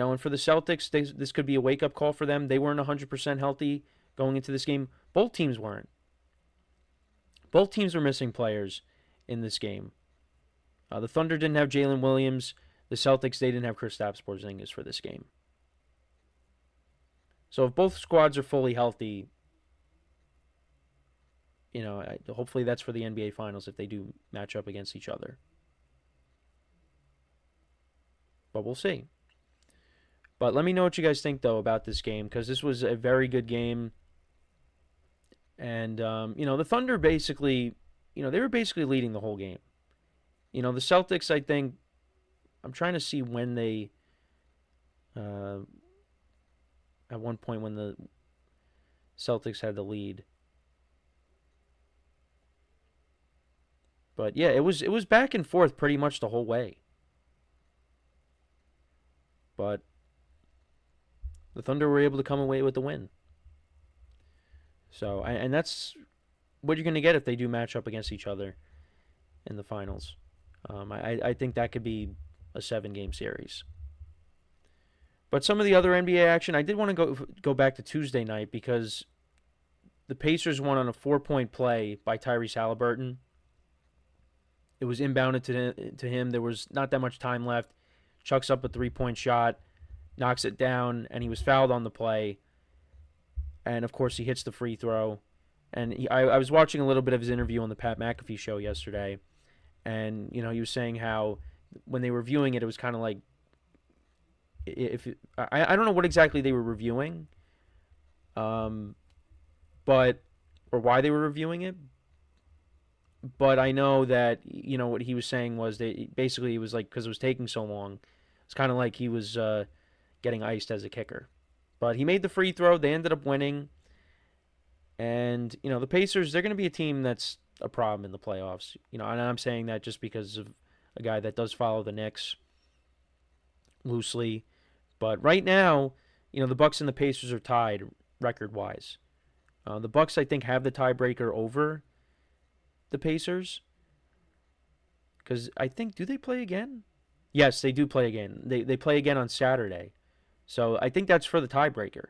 And for the Celtics, this could be a wake-up call for them. They weren't 100% healthy going into this game. Both teams weren't. Both teams were missing players in this game. The Thunder didn't have Jalen Williams. The Celtics, they didn't have Kristaps Porzingis for this game. So if both squads are fully healthy, hopefully that's for the NBA Finals if they do match up against each other. But we'll see. But let me know what you guys think, though, about this game, because this was a very good game. And, the Thunder basically, they were basically leading the whole game. The Celtics, I think, I'm trying to see when they, at one point when the Celtics had the lead. But, yeah, it was back and forth pretty much the whole way. But the Thunder were able to come away with the win. So, and that's what you're going to get if they do match up against each other in the finals. I think that could be a 7-game series. But some of the other NBA action, I did want to go back to Tuesday night because the Pacers won on a 4-point play by Tyrese Halliburton. It was inbounded to him. There was not that much time left. Chucks up a 3-point shot, knocks it down, and he was fouled on the play. And, of course, he hits the free throw. And I was watching a little bit of his interview on the Pat McAfee show yesterday. And, he was saying how when they were reviewing it, it was kind of like, I don't know what exactly they were reviewing, or why they were reviewing it. But I know that, what he was saying was basically it was like because it was taking so long. It's kind of like he was getting iced as a kicker. But he made the free throw. They ended up winning. And, the Pacers, they're going to be a team that's a problem in the playoffs. And I'm saying that just because of a guy that does follow the Knicks loosely. But right now, the Bucks and the Pacers are tied record-wise. The Bucks, I think, have the tiebreaker over the Pacers. Because I think, do they play again? Yes, they do play again. They play again on Saturday. So I think that's for the tiebreaker.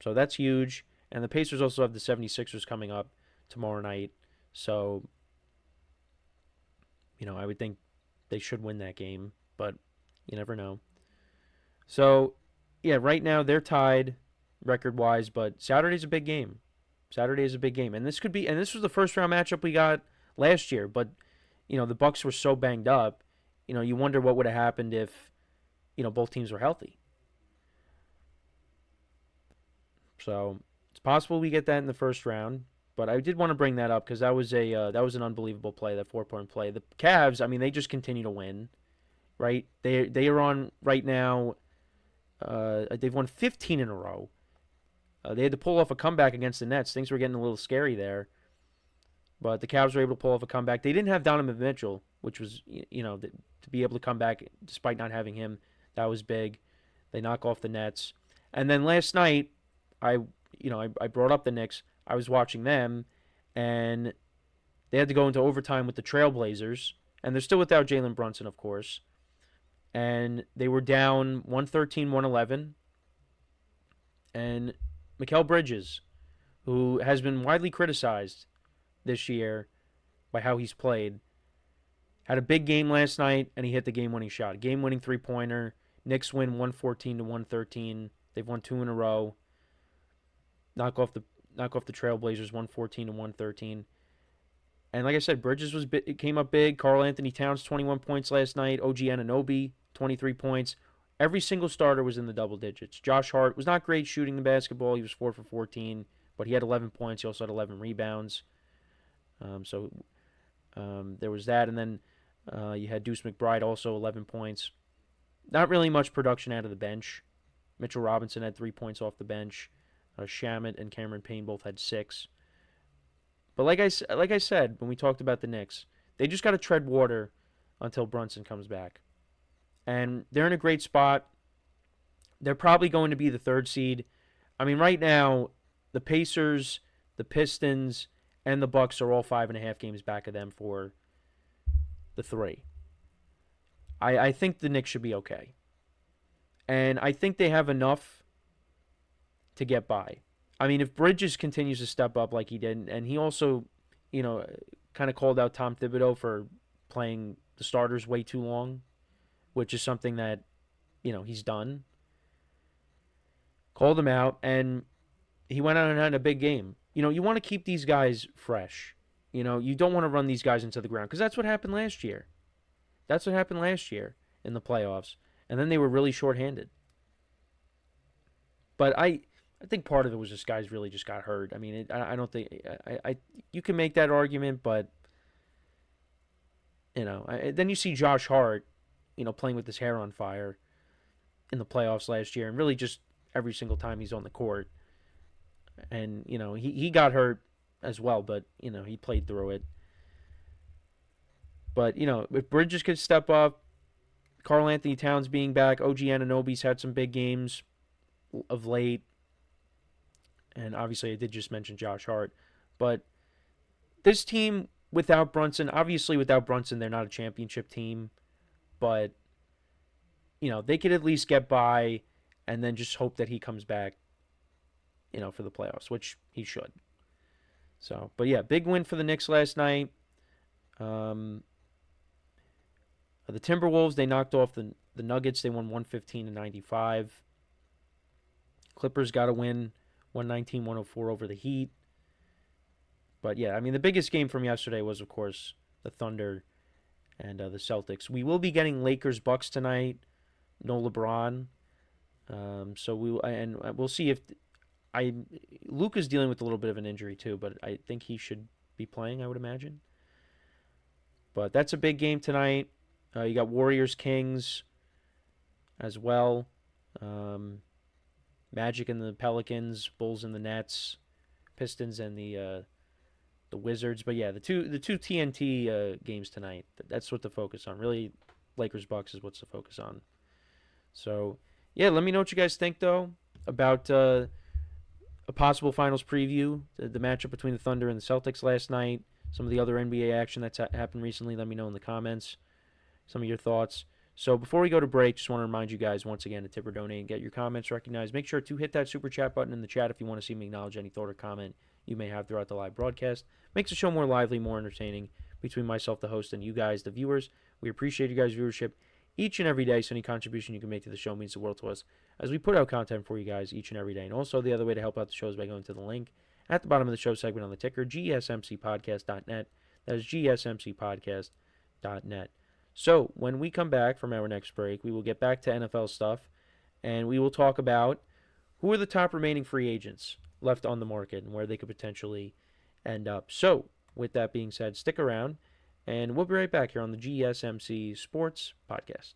So that's huge. And the Pacers also have the 76ers coming up tomorrow night. So, I would think they should win that game. But you never know. So, yeah, right now they're tied record-wise. But Saturday's a big game. Saturday is a big game. And this was the first round matchup we got last year. But, the Bucks were so banged up. You wonder what would have happened if, both teams were healthy. So it's possible we get that in the first round, but I did want to bring that up because that was an unbelievable play, that 4-point play. The Cavs, I mean, they just continue to win, right? They are on right now. They've won 15 in a row. They had to pull off a comeback against the Nets. Things were getting a little scary there, but the Cavs were able to pull off a comeback. They didn't have Donovan Mitchell, which was to be able to come back despite not having him, that was big. They knock off the Nets, and then last night. I brought up the Knicks. I was watching them, and they had to go into overtime with the Trailblazers, and they're still without Jalen Brunson, of course. And they were down 113-111. And Mikal Bridges, who has been widely criticized this year by how he's played, had a big game last night, and he hit the game-winning shot. A game-winning three-pointer. Knicks win 114-113. They've won 2 in a row. Knock off the Trailblazers 114-113. And like I said, Bridges came up big. Karl Anthony Towns 21 points last night. OG Anunoby 23 points. Every single starter was in the double digits. Josh Hart was not great shooting the basketball. He was 4 for 14, but he had 11 points. He also had 11 rebounds. So there was that, and then you had Deuce McBride also 11 points. Not really much production out of the bench. Mitchell Robinson had 3 points off the bench. Shamet and Cameron Payne both had 6. But like I said when we talked about the Knicks, they just got to tread water until Brunson comes back. And they're in a great spot. They're probably going to be the 3rd seed. I mean, right now, the Pacers, the Pistons, and the Bucks are all 5.5 games back of them for the 3. I think the Knicks should be okay. And I think they have enough to get by. I mean, if Bridges continues to step up like he did, and he also, you know, kind of called out Tom Thibodeau for playing the starters way too long, which is something that, he's done. Called him out, and he went out and had a big game. You want to keep these guys fresh. You don't want to run these guys into the ground because that's what happened last year. That's what happened last year in the playoffs, and then they were really shorthanded. But I think part of it was just guys really just got hurt. I mean, I don't think you can make that argument, but then you see Josh Hart, playing with his hair on fire in the playoffs last year, and really just every single time he's on the court, and he got hurt as well, but he played through it. But if Bridges could step up, Karl Anthony Towns being back, OG Anunoby's had some big games of late. And obviously, I did just mention Josh Hart. But this team, without Brunson, they're not a championship team. But, they could at least get by and then just hope that he comes back, for the playoffs, which he should. So, but yeah, big win for the Knicks last night. The Timberwolves, they knocked off the Nuggets. They won 115-95. Clippers got a win, 119-104 over the Heat. But yeah, I mean, the biggest game from yesterday was, of course, the Thunder and the Celtics. We will be getting Lakers-Bucks tonight. No LeBron. So we'll see if Luka's dealing with a little bit of an injury too, but I think he should be playing, I would imagine. But that's a big game tonight. You got Warriors-Kings as well. Magic and the Pelicans, Bulls and the Nets, Pistons and the Wizards. But yeah, the two TNT games tonight. That's what to focus on. Really, Lakers Bucks is what's to focus on. So yeah, let me know what you guys think though about a possible finals preview, the matchup between the Thunder and the Celtics last night. Some of the other NBA action that's happened recently. Let me know in the comments some of your thoughts. So before we go to break, just want to remind you guys once again to tip or donate and get your comments recognized. Make sure to hit that super chat button in the chat if you want to see me acknowledge any thought or comment you may have throughout the live broadcast. Makes the show more lively, more entertaining between myself, the host, and you guys, the viewers. We appreciate you guys' viewership each and every day, so any contribution you can make to the show means the world to us as we put out content for you guys each and every day. And also, the other way to help out the show is by going to the link at the bottom of the show segment on the ticker, GSMCPodcast.net. That is GSMCPodcast.net. So, when we come back from our next break, we will get back to NFL stuff, and we will talk about who are the top remaining free agents left on the market and where they could potentially end up. So, with that being said, stick around, and we'll be right back here on the GSMC Sports Podcast.